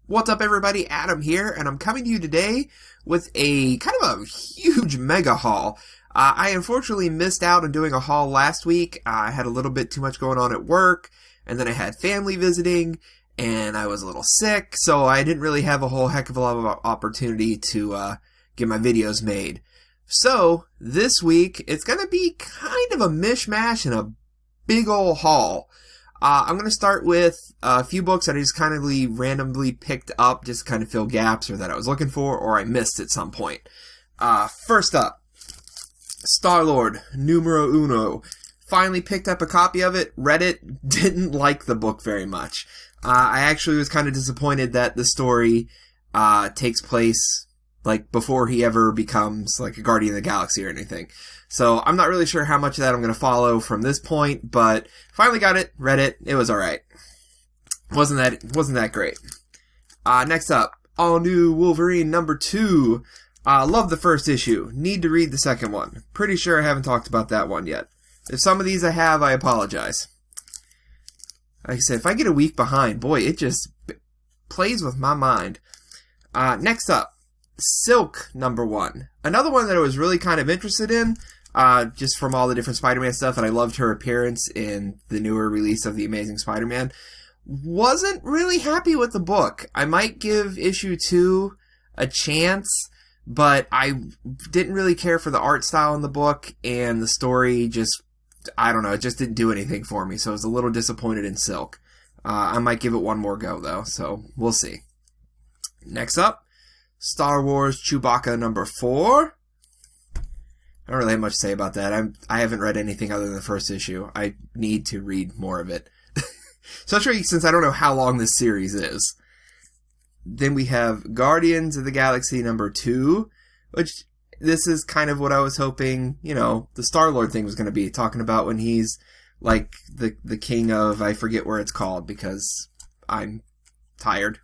What's up, everybody? Adam here, and I'm coming to you today with a kind of a huge mega haul. I unfortunately missed out on doing a haul last week. I had a little bit too much going on at work, and then I had family visiting, and I was a little sick, so I didn't really have a whole heck of a lot of opportunity to get my videos made. So, this week, it's gonna be kind of a mishmash and a big ol' haul. I'm going to start with a few books that I just kind of randomly picked up just to kind of fill gaps or that I was looking for or I missed at some point. First up, Star-Lord, numero uno. Finally picked up a copy of it, read it, didn't like the book very much. I actually was kind of disappointed that the story takes place like before he ever becomes like a Guardian of the Galaxy or anything. So I'm not really sure how much of that I'm going to follow from this point, but finally got it, read it, it was alright. Wasn't that great. Next up, All New Wolverine number 2. Love the first issue. Need to read the second one. Pretty sure I haven't talked about that one yet. If some of these I have, I apologize. Like I said, if I get a week behind, boy, it just plays with my mind. Next up, Silk number 1. Another one that I was really kind of interested in, just from all the different Spider-Man stuff, and I loved her appearance in the newer release of The Amazing Spider-Man. Wasn't really happy with the book. I might give issue 2 a chance, but I didn't really care for the art style in the book, and the story just, I don't know, it just didn't do anything for me, so I was a little disappointed in Silk. I might give it one more go, though, so we'll see. Next up, Star Wars Chewbacca number 4. I don't really have much to say about that. I haven't read anything other than the first issue. I need to read more of it. Especially since I don't know how long this series is. Then we have Guardians of the Galaxy number 2, which this is kind of what I was hoping, the Star-Lord thing was going to be, talking about when he's like the king of, I forget where it's called because I'm tired.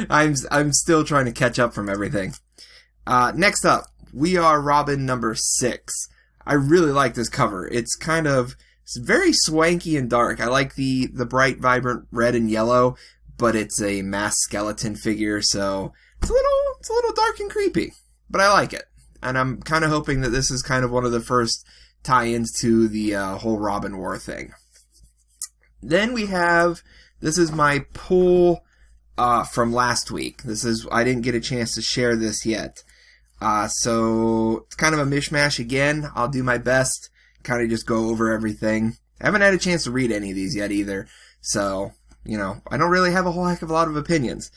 I'm still trying to catch up from everything. Next up, We Are Robin number 6. I really like this cover. It's very swanky and dark. I like the bright, vibrant red and yellow, but it's a masked skeleton figure, so it's a little dark and creepy. But I like it. And I'm kind of hoping that this is kind of one of the first tie-ins to the whole Robin War thing. Then we have, this is my pull from last week. I didn't get a chance to share this yet. So it's kind of a mishmash again. I'll do my best, kind of just go over everything. I haven't had a chance to read any of these yet either. So, I don't really have a whole heck of a lot of opinions.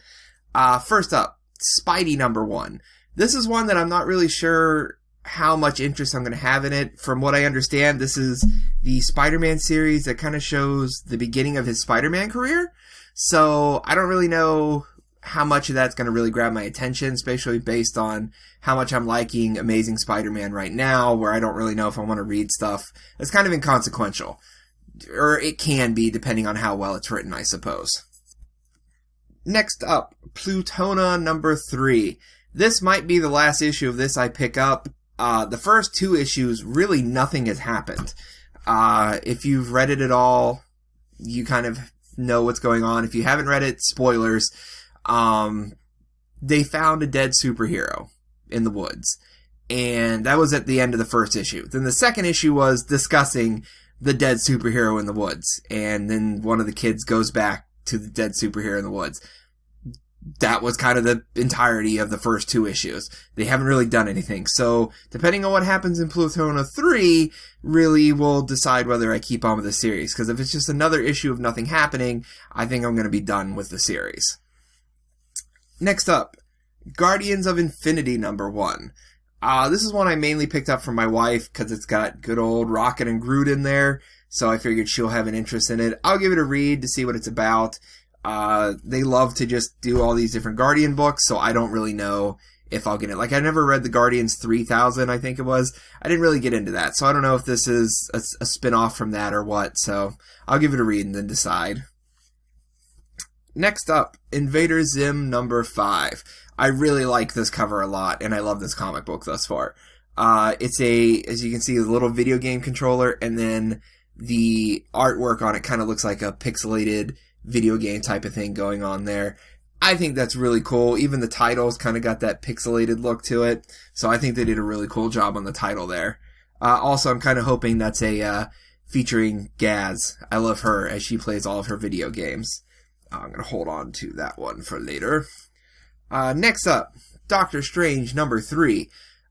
First up, Spidey number 1. This is one that I'm not really sure how much interest I'm going to have in it. From what I understand, this is the Spider-Man series that kind of shows the beginning of his Spider-Man career. So I don't really know how much of that's going to really grab my attention, especially based on how much I'm liking Amazing Spider-Man right now, where I don't really know if I want to read stuff that's kind of inconsequential. Or it can be, depending on how well it's written, I suppose. Next up, Plutona number 3. This might be the last issue of this I pick up. The first 2 issues, really nothing has happened. If you've read it at all, you kind of know what's going on. If you haven't read it, spoilers. They found a dead superhero in the woods. And that was at the end of the first issue. Then the second issue was discussing the dead superhero in the woods. And then one of the kids goes back to the dead superhero in the woods. That was kind of the entirety of the first 2 issues. They haven't really done anything. So, depending on what happens in Plutona 3, really will decide whether I keep on with the series. Because if it's just another issue of nothing happening, I think I'm going to be done with the series. Next up, Guardians of Infinity number 1. This is one I mainly picked up from my wife because it's got good old Rocket and Groot in there. So I figured she'll have an interest in it. I'll give it a read to see what it's about. They love to just do all these different Guardian books, so I don't really know if I'll get it. Like, I never read the Guardians 3000, I think it was. I didn't really get into that, so I don't know if this is a spin-off from that or what, so I'll give it a read and then decide. Next up, Invader Zim number 5. I really like this cover a lot, and I love this comic book thus far. It's as you can see, a little video game controller, and then the artwork on it kind of looks like a pixelated video game type of thing going on there. I think that's really cool. Even the title's kind of got that pixelated look to it. So I think they did a really cool job on the title there. Also, I'm kind of hoping that's a featuring Gaz. I love her as she plays all of her video games. I'm going to hold on to that one for later. Next up, Doctor Strange number 3.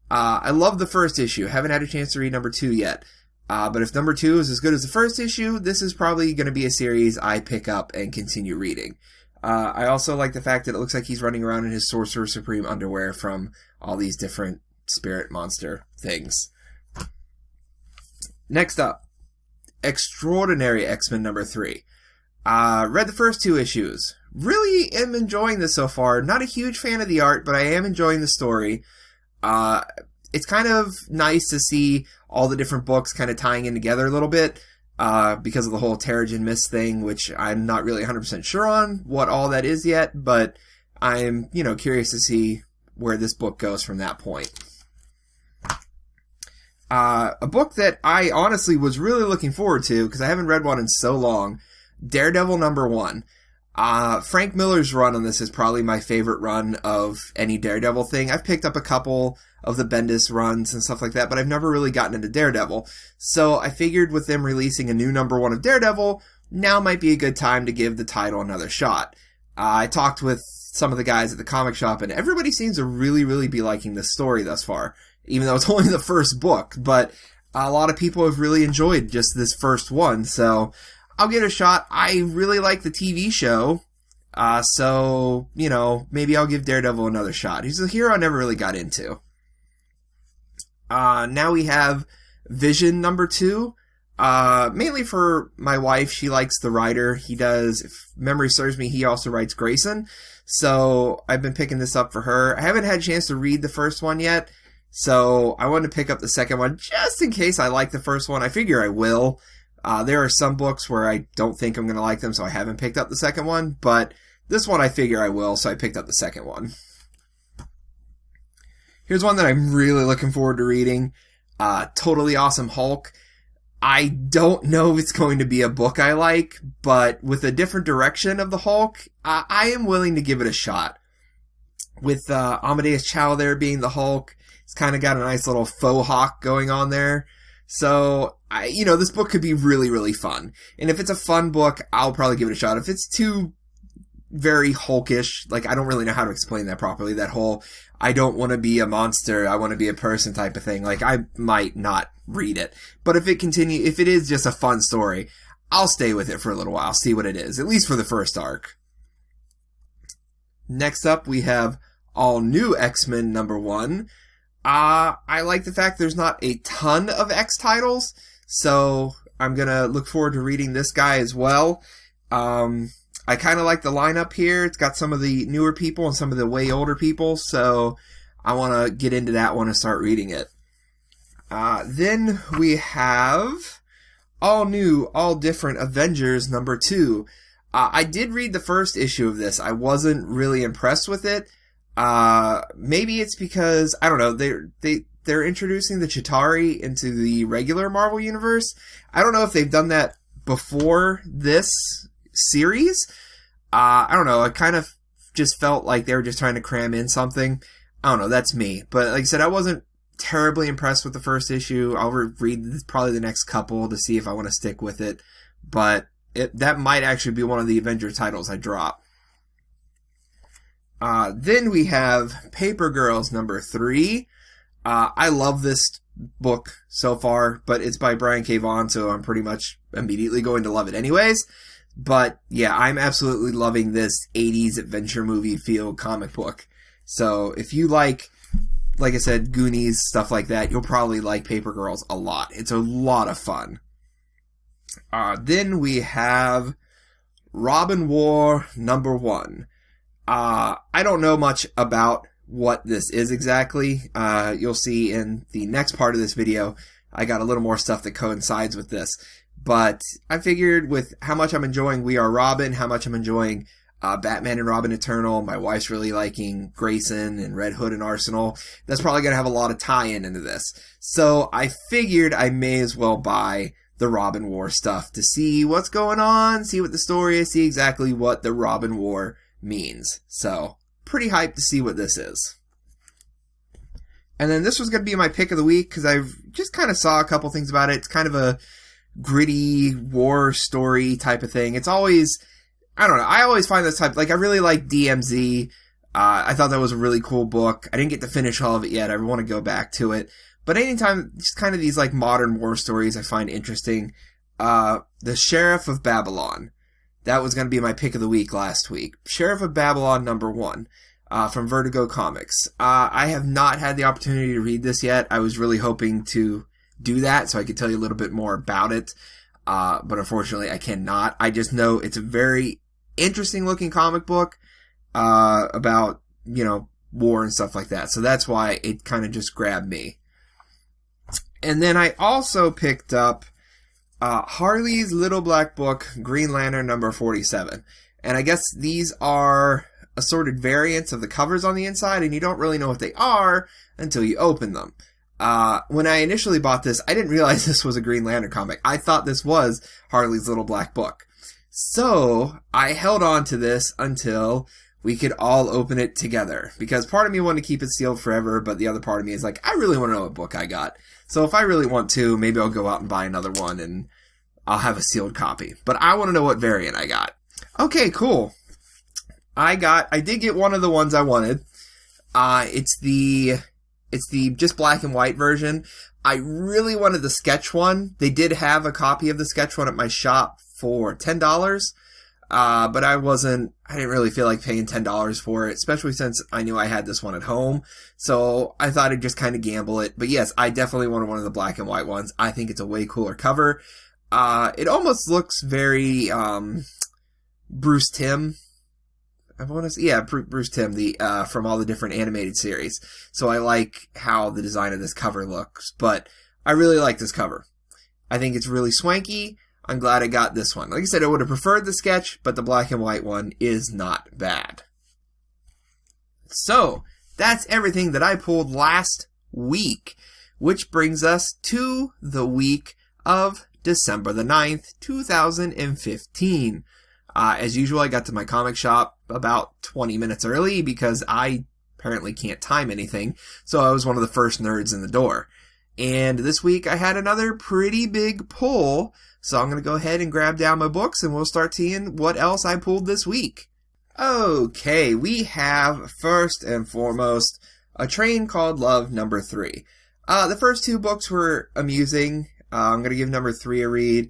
I love the first issue. Haven't had a chance to read number 2 yet. But if number 2 is as good as the first issue, this is probably going to be a series I pick up and continue reading. I also like the fact that it looks like he's running around in his Sorcerer Supreme underwear from all these different spirit monster things. Next up, Extraordinary X-Men number 3. Read the first 2 issues. Really am enjoying this so far. Not a huge fan of the art, but I am enjoying the story. It's kind of nice to see all the different books kind of tying in together a little bit. Because of the whole Terrigen Mist thing, which I'm not really 100% sure on what all that is yet, but I'm, curious to see where this book goes from that point. A book that I honestly was really looking forward to, because I haven't read one in so long, Daredevil number 1. Frank Miller's run on this is probably my favorite run of any Daredevil thing. I've picked up a couple of the Bendis runs and stuff like that, but I've never really gotten into Daredevil. So I figured with them releasing a new number 1 of Daredevil, now might be a good time to give the title another shot. I talked with some of the guys at the comic shop, and everybody seems to really, really be liking this story thus far, even though it's only the first book. But a lot of people have really enjoyed just this first one, so I'll give it a shot. I really like the TV show, so, maybe I'll give Daredevil another shot. He's a hero I never really got into. Now we have Vision number 2. Mainly for my wife. She likes the writer. He does, if memory serves me, he also writes Grayson. So I've been picking this up for her. I haven't had a chance to read the first one yet, so I wanted to pick up the second one just in case I like the first one. I figure I will. There are some books where I don't think I'm going to like them, so I haven't picked up the second one, but this one I figure I will, so I picked up the second one. Here's one that I'm really looking forward to reading. Totally Awesome Hulk. I don't know if it's going to be a book I like, but with a different direction of the Hulk, I am willing to give it a shot. With Amadeus Cho there being the Hulk, it's kind of got a nice little faux hawk going on there. So, this book could be really, really fun. And if it's a fun book, I'll probably give it a shot. If it's too very Hulkish, I don't really know how to explain that properly, that whole, I don't want to be a monster, I want to be a person type of thing, I might not read it. But if it is just a fun story, I'll stay with it for a little while, see what it is, at least for the first arc. Next up, we have All New X-Men number 1. I like the fact there's not a ton of X titles, so I'm gonna look forward to reading this guy as well. I kind of like the lineup here. It's got some of the newer people and some of the way older people, so I want to get into that one and start reading it. Then we have All New, All Different Avengers number 2. I did read the first issue of this. I wasn't really impressed with it. Maybe it's because, I don't know, they're introducing the Chitauri into the regular Marvel Universe. I don't know if they've done that before this series. I don't know, I kind of just felt like they were just trying to cram in something. I don't know, that's me. But like I said, I wasn't terribly impressed with the first issue. I'll read probably the next couple to see if I want to stick with it. But that might actually be one of the Avenger titles I drop. Then we have Paper Girls number 3. I love this book so far, but it's by Brian K. Vaughan, so I'm pretty much immediately going to love it anyways. But yeah, I'm absolutely loving this 80s adventure movie feel comic book. So if you like I said, Goonies, stuff like that, you'll probably like Paper Girls a lot. It's a lot of fun. Then we have Robin War number 1. I don't know much about what this is exactly. You'll see in the next part of this video, I got a little more stuff that coincides with this. But I figured with how much I'm enjoying We Are Robin, how much I'm enjoying Batman and Robin Eternal, my wife's really liking Grayson and Red Hood and Arsenal, that's probably going to have a lot of tie-in into this. So I figured I may as well buy the Robin War stuff to see what's going on, see what the story is, see exactly what the Robin War means. So, pretty hyped to see what this is. And then this was going to be my pick of the week because I just kind of saw a couple things about it. It's kind of a gritty war story type of thing. It's always, I don't know, I always find this type, like I really like DMZ. I thought that was a really cool book. I didn't get to finish all of it yet. I want to go back to it. But anytime, just kind of these like modern war stories I find interesting. The Sheriff of Babylon. That was going to be my pick of the week last week. Sheriff of Babylon #1. From Vertigo Comics. I have not had the opportunity to read this yet. I was really hoping to do that so I could tell you a little bit more about it. But unfortunately I cannot. I just know it's a very interesting looking comic book, about, war and stuff like that. So that's why it kind of just grabbed me. And then I also picked up, Harley's Little Black Book, Green Lantern #47. And I guess these are assorted variants of the covers on the inside, and you don't really know what they are until you open them. When I initially bought this, I didn't realize this was a Green Lantern comic. I thought this was Harley's Little Black Book. So, I held on to this until we could all open it together. Because part of me wanted to keep it sealed forever, but the other part of me is like, I really want to know what book I got. So if I really want to, maybe I'll go out and buy another one and I'll have a sealed copy. But I want to know what variant I got. Okay, cool. I did get one of the ones I wanted. It's the just black and white version. I really wanted the sketch one. They did have a copy of the sketch one at my shop for $10. But I didn't really feel like paying $10 for it, especially since I knew I had this one at home. So I thought I'd just kind of gamble it. But yes, I definitely wanted one of the black and white ones. I think it's a way cooler cover. It almost looks very, Bruce Timm. Bruce Timm, from all the different animated series. So I like how the design of this cover looks, but I really like this cover. I think it's really swanky. I'm glad I got this one. Like I said, I would have preferred the sketch, but the black and white one is not bad. So, that's everything that I pulled last week, which brings us to the week of December the 9th, 2015. As usual, I got to my comic shop about 20 minutes early because I apparently can't time anything, so I was one of the first nerds in the door. And this week I had another pretty big pull, so I'm going to go ahead and grab down my books and we'll start seeing what else I pulled this week. Okay, we have, first and foremost, A Train Called Love #3. The first two books were amusing. I'm going to give #3 a read.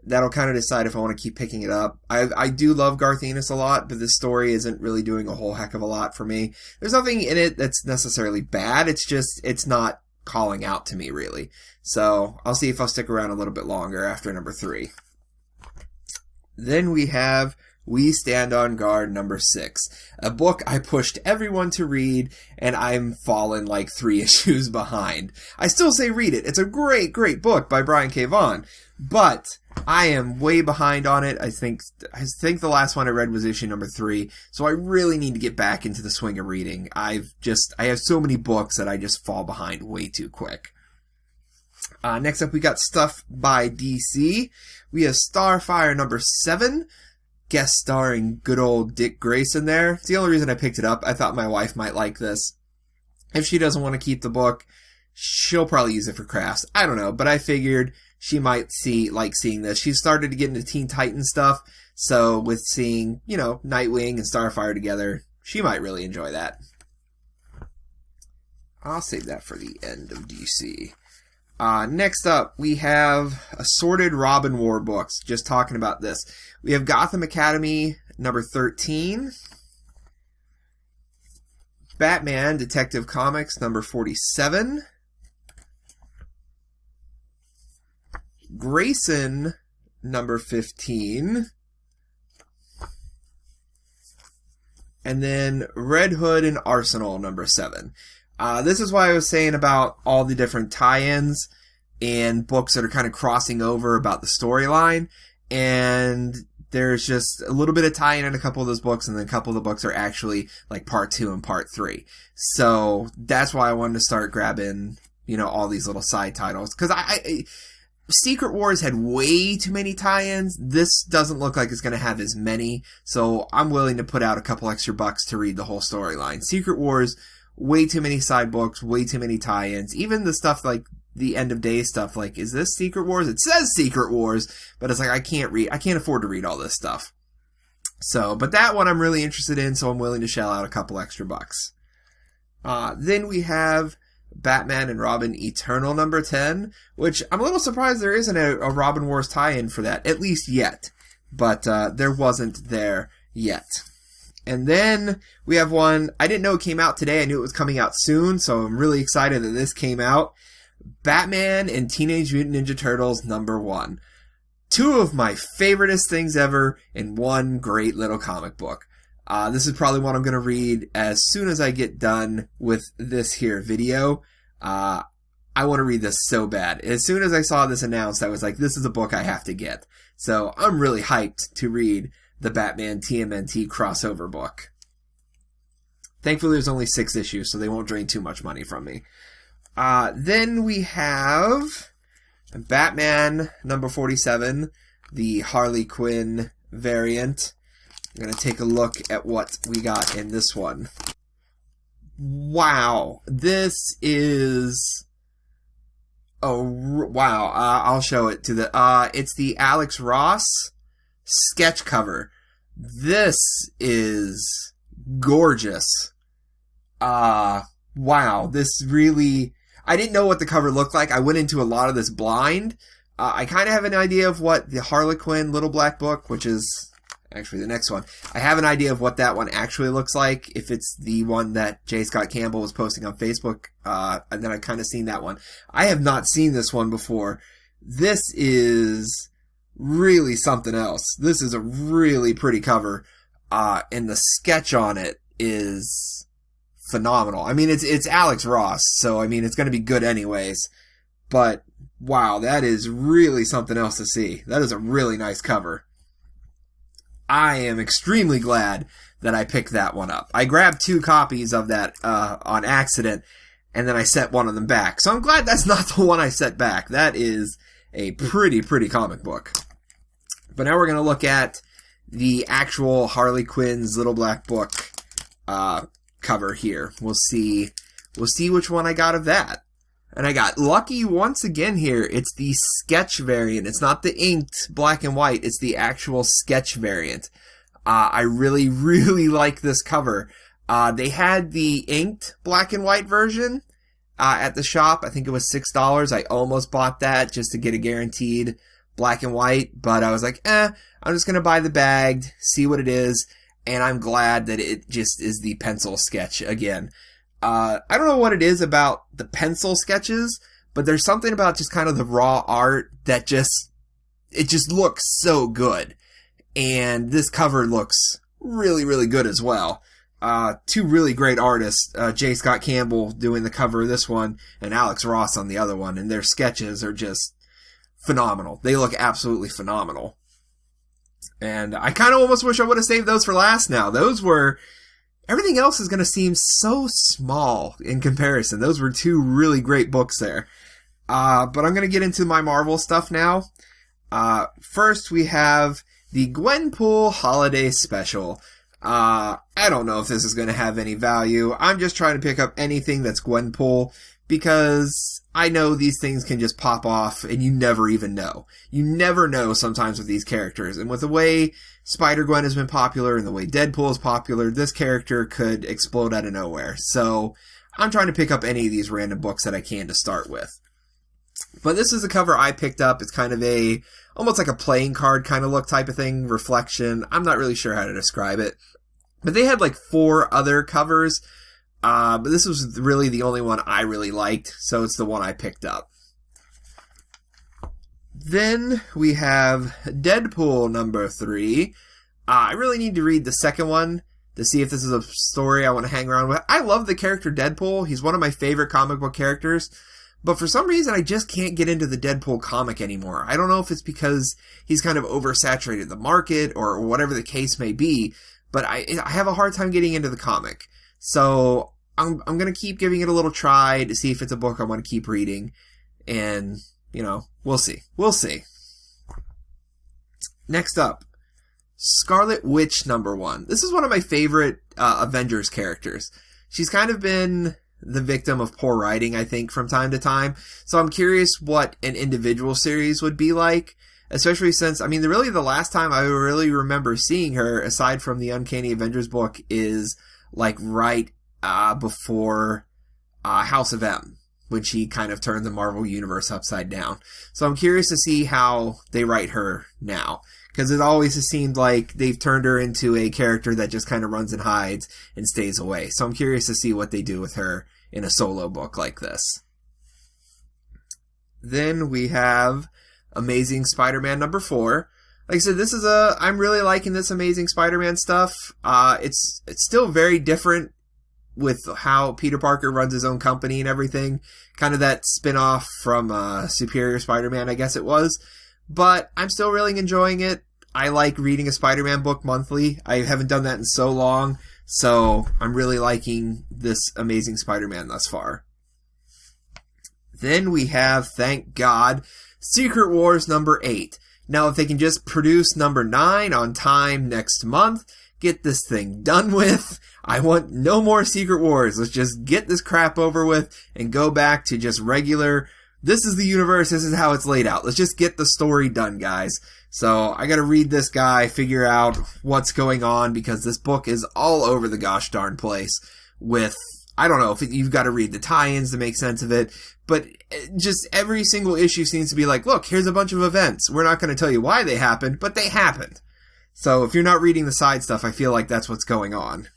That'll kind of decide if I want to keep picking it up. I do love Garth Ennis a lot, but this story isn't really doing a whole heck of a lot for me. There's nothing in it that's necessarily bad. It's not calling out to me, really. So, I'll see if I'll stick around a little bit longer after #3. Then we have We Stand on Guard #6. A book I pushed everyone to read, and I'm fallen like 3 issues behind. I still say read it. It's a great, great book by Brian K. Vaughan. But I am way behind on it. I think the last one I read was issue #3, so I really need to get back into the swing of reading. I have so many books that I just fall behind way too quick. Next up, we got stuff by DC. We have Starfire #7, guest starring good old Dick Grayson there. It's the only reason I picked it up. I thought my wife might like this. If she doesn't want to keep the book, she'll probably use it for crafts. I don't know, but I figured she might like seeing this. She started to get into Teen Titans stuff, so with seeing, Nightwing and Starfire together, she might really enjoy that. I'll save that for the end of DC. Next up, we have Assorted Robin War books. Just talking about this. We have Gotham Academy #13. Batman Detective Comics #47. Grayson #15. And then Red Hood and Arsenal #7. This is why I was saying about all the different tie-ins and books that are kind of crossing over about the storyline. And there's just a little bit of tie-in in a couple of those books, and then a couple of the books are actually like part 2 and part 3. So that's why I wanted to start grabbing, all these little side titles. Because Secret Wars had way too many tie-ins. This doesn't look like it's going to have as many, so I'm willing to put out a couple extra bucks to read the whole storyline. Secret Wars, way too many side books, way too many tie-ins. Even the stuff like the end of day stuff, like, is this Secret Wars? It says Secret Wars, but it's like, I can't afford to read all this stuff. So, but that one I'm really interested in, so I'm willing to shell out a couple extra bucks. Then we have Batman and Robin Eternal number 10, which I'm a little surprised there isn't a Robin Wars tie-in for that, at least yet. But there wasn't there yet. And then we have one, I didn't know it came out today, I knew it was coming out soon, so I'm really excited that this came out. Batman and Teenage Mutant Ninja Turtles number 1. Two of my favoriteest things ever in one great little comic book. This is probably one I'm going to read as soon as I get done with this here video. I want to read this so bad. As soon as I saw this announced, I was like, this is a book I have to get. So I'm really hyped to read the Batman TMNT crossover book. Thankfully, there's only 6 issues, so they won't drain too much money from me. Then we have Batman number 47, the Harley Quinn variant. I'm going to take a look at what we got in this one. Wow. This is... Oh, wow. I'll show it to the... it's the Alex Ross sketch cover. This is gorgeous. Wow. This really... I didn't know what the cover looked like. I went into a lot of this blind. I kind of have an idea of what the Harlequin Little Black Book, which is actually the next one. I have an idea of what that one actually looks like. If it's the one that J. Scott Campbell was posting on Facebook, and then I've kind of seen that one. I have not seen this one before. This is really something else. This is a really pretty cover, and the sketch on it is phenomenal. I mean, it's Alex Ross, so I mean, it's going to be good anyways. But wow, that is really something else to see. That is a really nice cover. I am extremely glad that I picked that one up. I grabbed 2 copies of that on accident, and then I set one of them back. So I'm glad that's not the one I set back. That is a pretty comic book. But now we're going to look at the actual Harley Quinn's Little Black Book cover here. We'll see which one I got of that. And I got lucky once again here. It's the sketch variant. It's not the inked black and white. It's the actual sketch variant. I really like this cover. They had the inked black and white version at the shop. I think it was $6. I almost bought that just to get a guaranteed black and white, but I was like, I'm just gonna buy the bagged, see what it is, and I'm glad that it just is the pencil sketch again. I don't know what it is about the pencil sketches, but there's something about just kind of the raw art that it just looks so good. And this cover looks really good as well. 2 really great artists, J. Scott Campbell doing the cover of this one, and Alex Ross on the other one, and their sketches are just phenomenal. They look absolutely phenomenal. And I kind of almost wish I would have saved those for last now. Everything else is going to seem so small in comparison. Those were 2 really great books there. But I'm going to get into my Marvel stuff now. First, we have the Gwenpool Holiday Special. I don't know if this is going to have any value. I'm just trying to pick up anything that's Gwenpool, because I know these things can just pop off and you never even know. You never know sometimes with these characters. And with the way Spider-Gwen has been popular and the way Deadpool is popular, this character could explode out of nowhere. So I'm trying to pick up any of these random books that I can to start with. But this is a cover I picked up. It's kind of almost like a playing card kind of look type of thing, reflection. I'm not really sure how to describe it. But they had like 4 other covers. But this was really the only one I really liked, so it's the one I picked up. Then we have Deadpool number 3. I really need to read the second one to see if this is a story I want to hang around with. I love the character Deadpool. He's one of my favorite comic book characters. But for some reason, I just can't get into the Deadpool comic anymore. I don't know if it's because he's kind of oversaturated the market or whatever the case may be, but I have a hard time getting into the comic. So I'm going to keep giving it a little try to see if it's a book I want to keep reading. And, we'll see. We'll see. Next up, Scarlet Witch #1. This is one of my favorite Avengers characters. She's kind of been the victim of poor writing, I think, from time to time. So I'm curious what an individual series would be like, especially since, really the last time I really remember seeing her, aside from the Uncanny Avengers book, is right before House of M, when she kind of turned the Marvel Universe upside down. So I'm curious to see how they write her now, because it always has seemed like they've turned her into a character that just kind of runs and hides and stays away. So I'm curious to see what they do with her in a solo book like this. Then we have Amazing Spider-Man #4. Like I said, I'm really liking this Amazing Spider-Man stuff. It's still very different with how Peter Parker runs his own company and everything. Kind of that spin-off from Superior Spider-Man, I guess it was. But I'm still really enjoying it. I like reading a Spider-Man book monthly. I haven't done that in so long. So I'm really liking this Amazing Spider-Man thus far. Then we have, thank God, Secret Wars #8. Now, if they can just produce #9 on time next month, get this thing done with. I want no more Secret Wars. Let's just get this crap over with and go back to just regular, this is the universe, this is how it's laid out. Let's just get the story done, guys. So I gotta read this guy, figure out what's going on, because this book is all over the gosh darn place with, I don't know if you've got to read the tie-ins to make sense of it, but just every single issue seems to be like, look, here's a bunch of events. We're not going to tell you why they happened, but they happened. So if you're not reading the side stuff, I feel like that's what's going on.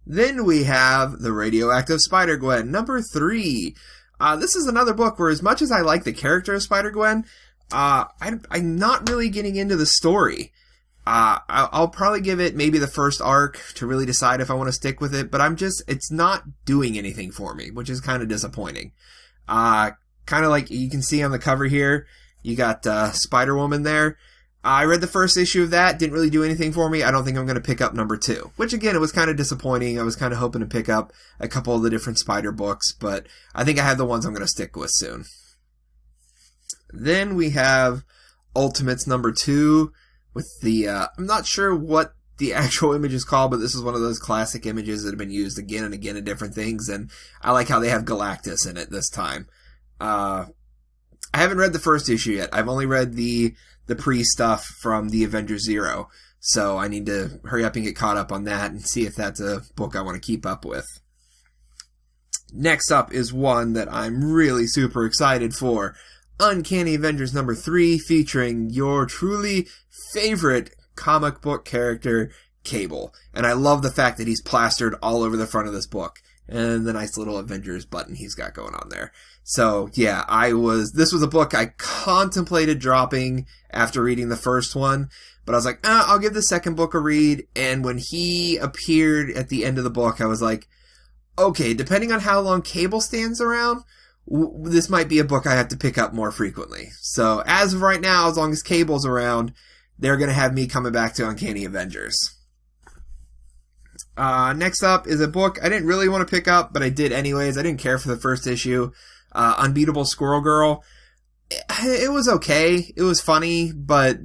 Then we have The Radioactive Spider-Gwen, #3. This is another book where, as much as I like the character of Spider-Gwen, I'm not really getting into the story. I'll probably give it maybe the first arc to really decide if I want to stick with it, but it's not doing anything for me, which is kind of disappointing. Kind of like you can see on the cover here, you got Spider-Woman there. I read the first issue of that, didn't really do anything for me. I don't think I'm going to pick up #2, which again, it was kind of disappointing. I was kind of hoping to pick up a couple of the different Spider books, but I think I have the ones I'm going to stick with soon. Then we have Ultimates #2 with the, I'm not sure what the actual image is called, but this is one of those classic images that have been used again and again in different things, and I like how they have Galactus in it this time. I haven't read the first issue yet. I've only read the pre-stuff from the Avengers Zero, so I need to hurry up and get caught up on that and see if that's a book I want to keep up with. Next up is one that I'm really super excited for. Uncanny Avengers #3, featuring your truly favorite comic book character, Cable. And I love the fact that he's plastered all over the front of this book. And the nice little Avengers button he's got going on there. So, yeah, this was a book I contemplated dropping after reading the first one. But I was like, I'll give the second book a read. And when he appeared at the end of the book, I was like, okay, depending on how long Cable stands around, this might be a book I have to pick up more frequently. So, as of right now, as long as Cable's around, they're going to have me coming back to Uncanny Avengers. Next up is a book I didn't really want to pick up, but I did anyways. I didn't care for the first issue. Unbeatable Squirrel Girl. It was okay. It was funny, but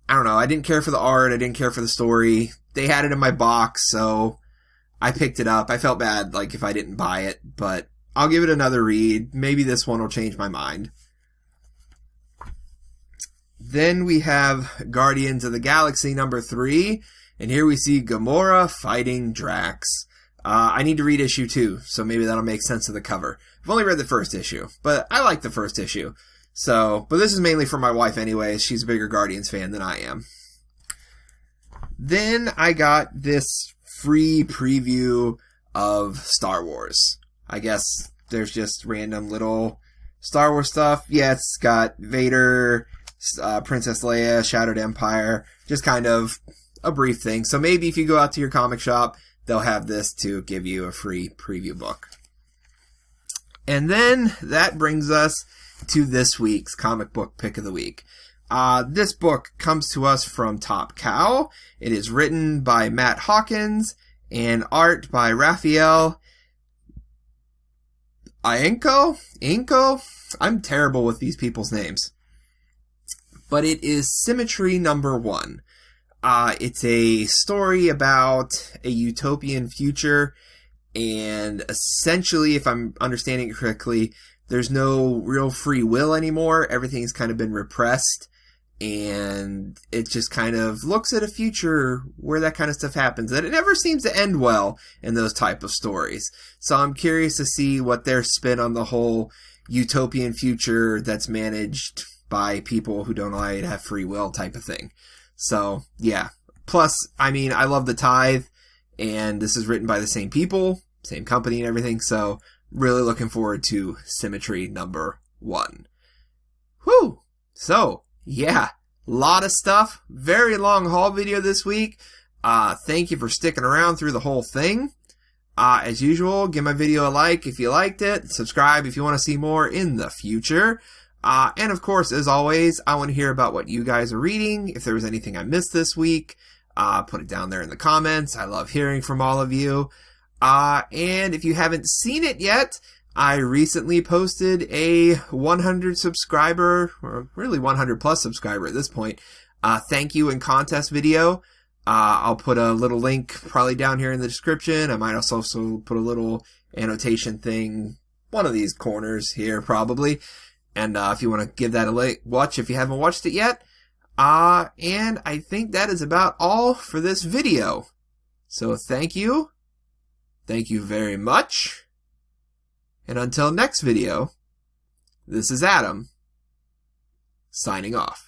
I don't know. I didn't care for the art. I didn't care for the story. They had it in my box, so I picked it up. I felt bad, if I didn't buy it, but I'll give it another read. Maybe this one will change my mind. Then we have Guardians of the Galaxy #3, and here we see Gamora fighting Drax. I need to read issue 2, so maybe that'll make sense of the cover. I've only read the first issue, but I like the first issue. But this is mainly for my wife anyways. She's a bigger Guardians fan than I am. Then I got this free preview of Star Wars. I guess there's just random little Star Wars stuff. Yeah, it's got Vader, Princess Leia, Shattered Empire, just kind of a brief thing. So maybe if you go out to your comic shop, they'll have this to give you a free preview book. And then that brings us to this week's comic book pick of the week. This book comes to us from Top Cow. It is written by Matt Hawkins and art by Raphael Inko? I'm terrible with these people's names. But it is Symmetry #1. It's a story about a utopian future, and essentially, if I'm understanding it correctly, there's no real free will anymore. Everything's kind of been repressed, and it just kind of looks at a future where that kind of stuff happens. And it never seems to end well in those type of stories. So I'm curious to see what their spin on the whole utopian future that's managed by people who don't allow you to have free will type of thing. So, yeah. Plus, I mean, I love The Tithe, and this is written by the same people, same company and everything, so really looking forward to Symmetry #1. Whew! So, yeah, lot of stuff. Very long haul video this week. Thank you for sticking around through the whole thing. As usual, give my video a like if you liked it. Subscribe if you want to see more in the future. And of course, as always, I want to hear about what you guys are reading. If there was anything I missed this week, put it down there in the comments. I love hearing from all of you. And if you haven't seen it yet, I recently posted a 100 subscriber, or really 100 plus subscriber at this point, thank you and contest video. I'll put a little link probably down here in the description. I might also put a little annotation thing, one of these corners here probably. And if you want to give that a watch if you haven't watched it yet. And I think that is about all for this video. So thank you. Thank you very much. And until next video, this is Adam, signing off.